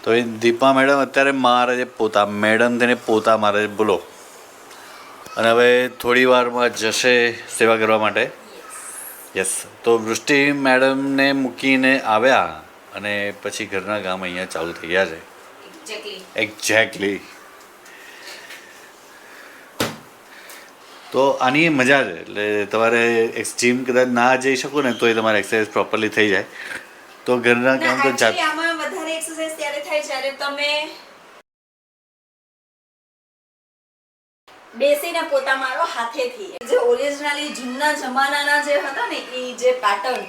તો એ દીપા મેડમ અત્યારે મારે છે પોતા મેડમ તેને પોતા મારે છે બોલો. અને હવે થોડી વારમાં જશે સેવા કરવા માટે. યસ. તો વૃષ્ટિ મેડમને મૂકીને આવ્યા અને પછી ઘરના કામ અહીંયા ચાલુ થઈ ગયા છે. એક્ઝેક્ટલી. તો આની મજા છે. એટલે તમારે જીમ કદાચ ના જઈ શકો ને તો એ તમારે એક્સરસાઇઝ પ્રોપરલી થઈ જાય. તો ઘરના કામ તો જાત આમાં વધારે એક્સરસાઇઝ ત્યારે થાય જ્યારે તમે બેસીને પોતા મારો હાથેથી. જે ઓરિજિનલી જૂના જમાનાના જે હતા ને એ જે પેટર્ન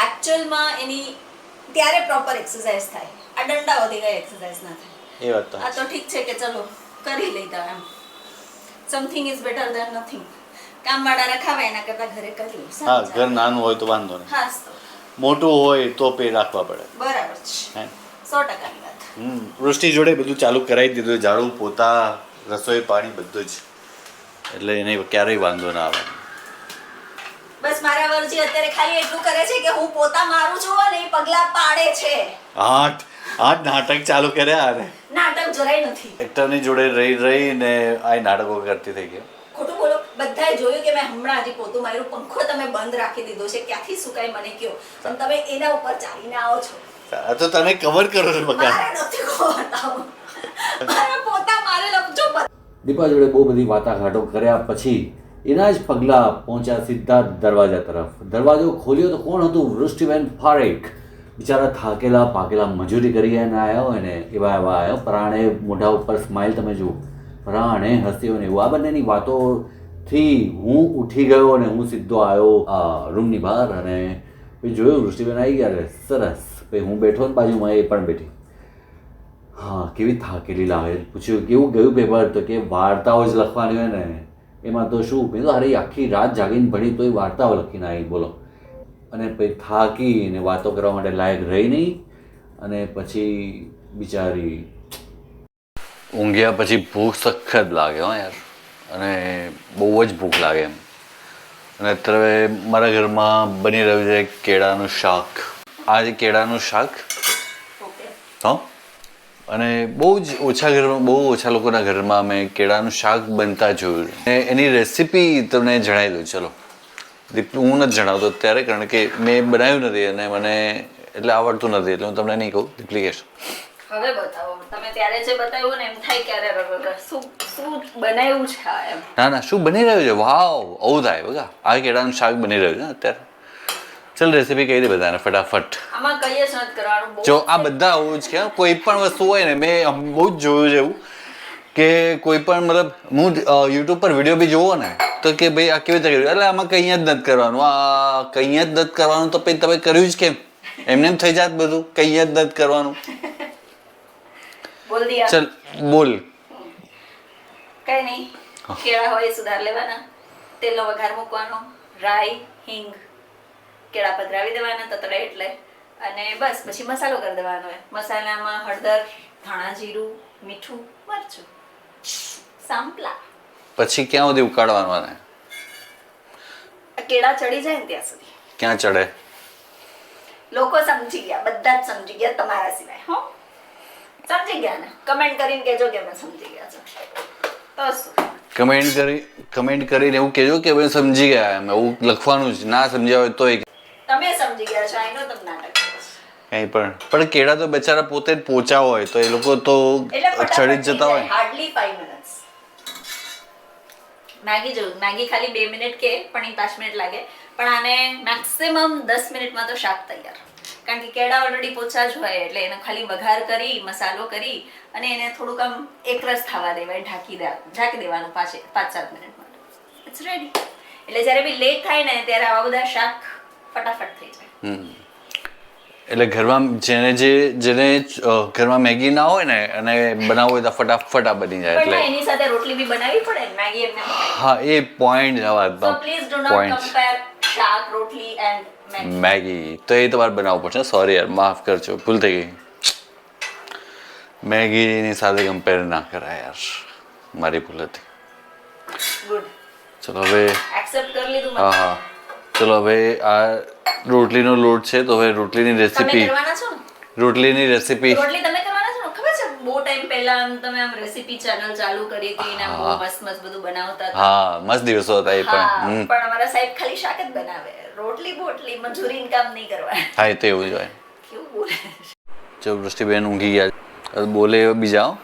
એક્ચ્યુઅલમાં એની ત્યારે પ્રોપર એક્સરસાઇઝ થાય. આ દંડા વધી ગયા એક્સરસાઇઝ ના થાય. એ વાત તો આ તો ઠીક છે કે ચલો કરી લઈતા એમ. Something is better than nothing. કામવાળા રખાવે એના કરતા ઘરે કરી લો. હા, ઘર નાનું હોય તો વાંધો નહીં. હા, તો મોટું હોય તો પે રાખવા પડે. બરાબર છે. 100%ની વાત. વૃષ્ટિ જોડે બધું ચાલુ કરાવી દીધું. ઝાડુ, પોતા, રસોઈ પાણી બધું જ. એટલે એને ક્યારેય વાંધો ના આવે. બસ મારા વરજી અત્યારે ખાલી એટલું કરે છે કે હું પોતા મારું છું અને એ પગલા પાડે છે. આઠ નાટક ચાલુ કર્યા. અરે નાટક જરાય નથી. એક્ટરની જોડે રહીને આ નાટકો કરતી થઈ ગઈ. ખોટું બોલો. બધાએ જોયું કે મેં હમણાં હજી પોતું માર્યું. પંખો તમે બંધ રાખી દીધો છે. ક્યાંથી સુકાય મને કયો. અને તમે એના ઉપર ચાલીને આવો છો. આ તો તને કવર કરો છો બકા. મારે નથી ખોટાવું. મારા પોતા મારેલા જો દીપા જોડે બહુ બધી વાટાઘાટો કર્યા પછી એના જ પગલાં પહોંચ્યા સીધા દરવાજા તરફ. દરવાજો ખોલ્યો તો કોણ હતું? વૃષ્ટિબેન પારેખ. બિચારા થાકેલા પાકેલા મજૂરી કરી અને આવ્યા હોય ને એવા આવ્યો. પરાણે મોઢા ઉપર સ્માઇલ તમે જુઓ. પરાણે હસ્યો ને એવું. આ બંનેની વાતોથી હું ઉઠી ગયો અને હું સીધો આવ્યો રૂમની બહાર અને પછી જોયું વૃષ્ટિબેન આવી ગયા. સરસ. પછી હું બેઠો ને બાજુમાં એ પણ બેઠી. હા, કેવી થાકેલી લાગે. પૂછ્યું કેવું ગયું પેપર? તો કે વાર્તાઓ જ લખવાની હોય ને એમાં તો શું. મેં તો અરે આખી રાત જાગીને ભણી તોય વાર્તાઓ લખીને આવી બોલો. અને પછી થાકીને વાતો કરવા માટે લાયક રહી નહીં. અને પછી બિચારી ઊંઘ્યા પછી ભૂખ સખત લાગે હો યાર. અને બહુ જ ભૂખ લાગે એમ. અને અત્યારે મારા ઘરમાં બની રહ્યું છે કેળાનું શાક. આ જે કેળાનું શાક હા. અને બહુ જ ઓછા ઘરમાં, બહુ ઓછા લોકોના ઘરમાં મેં કેળાનું શાક બનતા જોયું. અને એની રેસીપી તમને જણાવી દઉં. ચલો, હું નથી જણાવતો અત્યારે કારણ કે મેં બનાવ્યું નથી અને મને એટલે આવડતું નથી. એટલે હું તમને નહીં કહું. દીપલી કહેશો હવે બતાવો. તમે ત્યારે જે બતાવ્યું ને એમ થાય ક્યારે શું શું બનાવ્યું છે આ એમ. ના શું બની રહ્યું છે? વાવ, આવું થાય બગા. આ કેળાનું શાક બની રહ્યું છે અત્યારે. ચાલ રેસીપી કહી દે બધાને ફટાફટ. આમાં કઈ જ નથી કરવાનું. જો આ બધા આવું જ કે કોઈ પણ વસ્તુ હોય ને મેં બહુ જ જોયું છે એવું કે કોઈ પણ મતલબ હું યુટ્યુબ પર વિડીયો બી જોવો ને તો કે ભાઈ આ કેવી રીતે કર્યું. એટલે આમાં કંઈ જ નથી કરવાનું. આ કંઈ જ નથી કરવાનું. તો પછી તમે કર્યું જ કેમ? એમને એમ થઈ જાત બધું. કંઈ જ નથી કરવાનું. બોલ દિયા. ચલ બોલ. કઈ નહીં. કેળા હોય સુધાર લેવાના. તેલનો વઘાર મૂકવાનો. રાઈ, હિંગ, કેળા પધરાવી દેવાના તતડે એટલે. અને બસ પછી મસાલો કરી દેવાનો હોય. મસાલામાં હળદર, ધાણા જીરું, મીઠું, મરચું, સાંપલા. પછી ક્યાં સુધી ઉકાળવાનું આને? કેળા ચડી જાય ને ત્યાં સુધી. ક્યાં ચડે? લોકો સમજી ગયા. બધા જ સમજી ગયા તમારા સિવાય. હો, સમજી ગયા ને? કમેન્ટ કરીને કહેજો કે અમે સમજી ગયા છો. તો શું? કમેન્ટ કરીને એવું કહેજો કે ભાઈ સમજી ગયા. એમ એવું લખવાનું જ. ના સમજ્યા હોય તોય તમે સમજી ગયા છો. આઈ નો તમે નાટક કરો છો. કંઈ પણ કેળા તો બચારા પોતે જ પોચા હોય તો એ લોકો તો ચડી જ જતા હોય. Hardly 5 minutes. મેગી જો મેગી ખાલી 2 મિનિટ કે પણ એ 5 મિનિટ લાગે. પણ આને મેક્સિમમ 10 મિનિટમાં તો શાક તૈયાર. કારણ કે કેળા ઓલરેડી પોચા જ હોય એટલે એને ખાલી વઘાર કરી, મસાલો કરી અને એને થોડુંક આમ એકરસ થવા દેવાય. ઢાંકી દેવાનું 5-7 મિનિટ માટે. It's ready. એટલે જ્યારે બી લેટ થાય ને ત્યારે આવા બધા શાક ફટાફટ થઈ જાય. એટલે ઘરમાં જેને ઘરમાં મેગી ના હોય ને અને બનાવવું હોય તો ફટાફટ આ બની જાય. પણ એટલે એની સાથે રોટલી બી બનાવવી પડે ને. મેગી એમને હા, એ પોઈન્ટ છે so please do not compare shaak, rotli and Maggi. તો એ તમારે બનાવવું પડશે. સોરી યાર, માફ કરજો, ભૂલ થઈ ગઈ. મેગીની સાથે કમ્પેર ના કરાય યાર. મારી ભૂલ હતી. ગુડ. ચલો હવે એક્સેપ્ટ કરી લીધું. હા. ચલો હવે આ રોટલીનો લોટ છે તો હવે રોટલીની રેસીપી. કરવાના છો ને? રોટલીની રેસીપી રોટલી તમે કરવાના છો ને? પહેલા આમ તમે આમ રેસીપી ચેનલ ચાલુ કરી હતી ને આમ બહુ મસ્ત મસ્ત બધું બનાવતા હતા. હા મસ્ત દિવસો હતા એ હા, પણ પણ અમારા સાહેબ ખાલી શાક જ બનાવે, રોટલી બોટલી મજૂરી કામ નહીં કરવા. હા એ તો એવું જ હોય. કેવું બોલે. જો વૃષ્ટિબેન ઊંઘી ગયા હવે બોલે બીજા હો.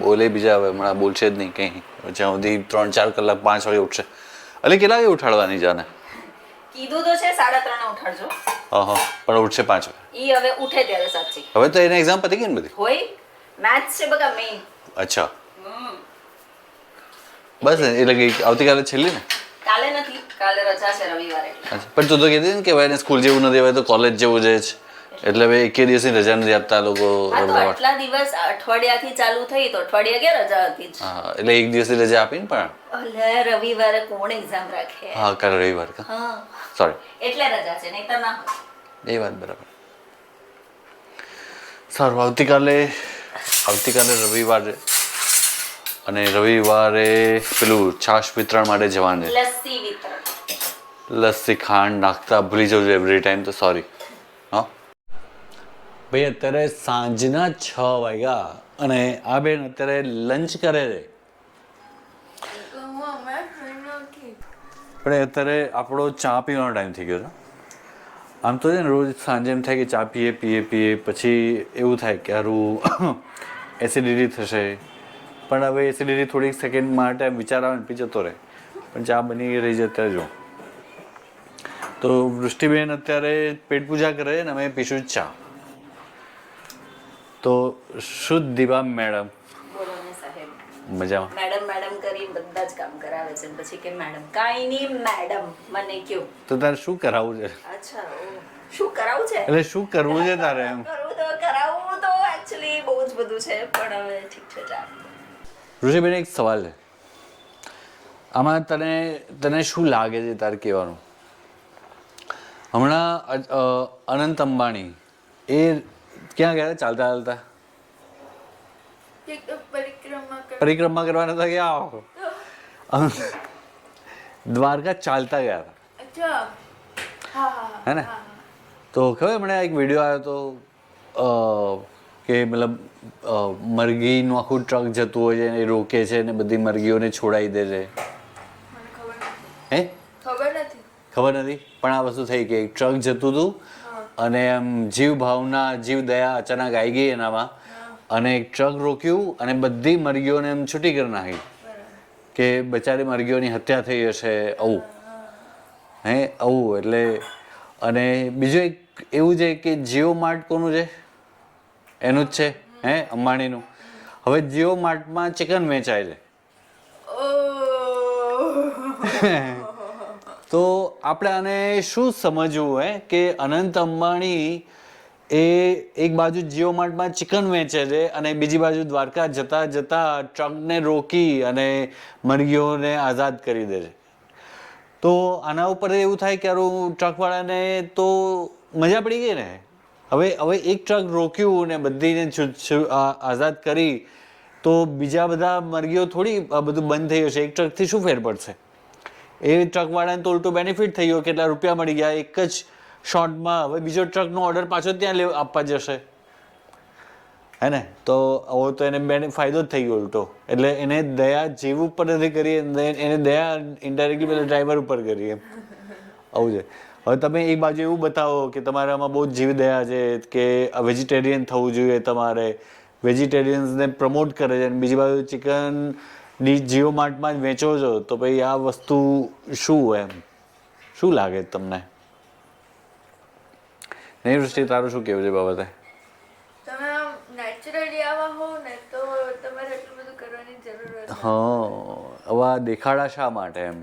બોલે બીજા હવે હમણાં બોલશે જ નહીં કંઈ. જ્યાં સુધી 3-4 કલાક 5 વાગે ઉઠશે. એટલે કેટલા વાગે ઉઠાડવાની જાને? કીધું તો છે 3:30 ઉઠાડજો. હા પણ ઉઠશે 5 વાગે. ઈ હવે ઉઠે ત્યારે સાચી હવે તો એને એક્ઝામ પતી ગઈ ને બધી? હોય. મેથ્સ છે બકા મેઇન. અચ્છા બસ ને એટલે કે આવતીકાલે છેલ્લી ને? કાલે નથી, કાલે રજા છે રવિવારે એટલે. અચ્છા પણ તું તો કહેતી ને કે ભાઈ સ્કૂલ જેવું નથી હવે તો કોલેજ જેવું જ છે એટલે હવે એકે દિવસની રજા નથી આપતા લોકો. હા તો આટલા દિવસ અઠવાડિયાથી ચાલુ થઈ તો અઠવાડિયા કે રજા હતી જ. હા એટલે એક દિવસની રજા આપીને પણ. અલે રવિવારે કોણ એક્ઝામ રાખે? હા કાલે રવિવાર કા હા સોરી એટલે રજા છે નહીતર ના હોય. એ વાત બરાબર. સારું આવતીકાલે રવિવાર છે અને રવિવારે પેલું છાશ વિતરણ માટે જવાનું છે. લસ્સી વિતરણ. લસ્સી ખાંડ નાખતા ભૂલી જવું એવરી ટાઈમ તો સોરી. હા ભાઈ અત્યારે સાંજના 6 વાગ્યા અને આ બેન અત્યારે લંચ કરે છે પણ અત્યારે આપણો ચા પીવાનો ટાઈમ થઈ ગયો છે. આમ તો છે ને રોજ સાંજે એમ થાય કે ચા પીએ પછી એવું થાય કે હારું એસિડિટી થશે પણ હવે એસિડિટી થોડીક સેકન્ડ માટે વિચાર આવે ને પી જતો રહે પણ ચા બની રહી છે અત્યારે જો. તો વૃષ્ટિબેન અત્યારે પેટ પૂજા કરે ને અમે પીશું ચા. તો શુદ્ધ દીવા મેડમ બોલો ને સાહેબ. મજામાં? મેડમ મેડમ કરી બધા જ કામ કરાવે છે પછી કે મેડમ કાઈ નહીં મેડમ મને કયો. તો તારે શું કરાવવું છે? અચ્છા શું કરાવવું છે? એટલે શું કરવું છે તારે એમ? કરાવવું તો એકચ્યુઅલી બહુ જ બધું છે પણ હવે ઠીક છે ચાલ. ઋષિબેન એક સવાલ છે આમાં તને શું લાગે છે તારે કહેવાનું? હમણાં અનંત અંબાણી એ ક્યાં ગયા ચાલતા ચાલતા? પરિક્રમા કરવા નતા ગયા, દ્વારકા ચાલતા ગયા હતા હે ને? તો ખબર મને એક વિડીયો આવ્યો હતો કે મતલબ મરઘીનું આખું ટ્રક જતું હોય છે ને એ રોકે છે ને બધી મરઘીઓને છોડાઈ દે છે. હે ખબર નથી પણ આ વસ્તુ થઈ કે એક ટ્રક જતું હતું અને એમ જીવ ભાવના જીવ દયા અચાનક આવી ગઈ એનામાં અને એક ટ્રક રોક્યું અને બધી મરઘીઓને એમ છૂટી કરી નાખી કે બચારી મરઘીઓની હત્યા થઈ હશે આવું. હે આવું એટલે અને બીજું એક એવું છે કે જીઓ માર્ટ કોનું છે? એનું જ છે હે અંબાણીનું. હવે જીઓ માર્ટમાં ચિકન વેચાય છે તો આપણે આને શું સમજવું હે કે અનંત અંબાણી એ એક બાજુ જીઓ માર્ટમાં ચિકન વેચે છે અને બીજી બાજુ દ્વારકા જતા જતા ટ્રકને રોકી અને મરઘીઓને આઝાદ કરી દે છે. તો આના ઉપર એવું થાય કે ટ્રકવાળાને તો મજા પડી ગઈ ને. હવે એક ટ્રક રોક્યું ને બધીને આઝાદ કરી તો બીજા બધા મરઘીઓ થોડી બધું બંધ થઈ જશે. એક ટ્રકથી શું ફેર પડશે? એ ટ્રકવાળાને તો ઉલટું બેનિફિટ થઈ ગયો, કેટલા રૂપિયા મળી ગયા એક જ શોર્ટમાં. હવે બીજો ટ્રકનો ઓર્ડર પાછો ત્યાં આપવા જશે હે ને? તો હવે તો એને ફાયદો જ થઈ ગયો ઉલટો. એટલે એને દયા જીવ ઉપર નથી કરી, એને દયા ઇન્ડાયરેક્ટલી પેલા ડ્રાઈવર ઉપર કરી એમ આવું છે. હવે તમે એક બાજુ એવું બતાવો કે તમારામાં બહુ જીવ દયા છે કે વેજીટેરિયન થવું જોઈએ, તમારે વેજીટેરિયન્સને પ્રમોટ કરે છે અને બીજી બાજુ ચિકનની જીઓ માર્ટમાં જ વેચો છો તો ભાઈ આ વસ્તુ શું એમ શું લાગે તમને? નહીં વૃષ્ટિ તારું શું કહેવું છે બાબતે? તમે નેચરલી આવા હો ને તો તમારે એટલું બધું કરવાની જરૂર નથી. હા હવે આ દેખાડા શા માટે એમ?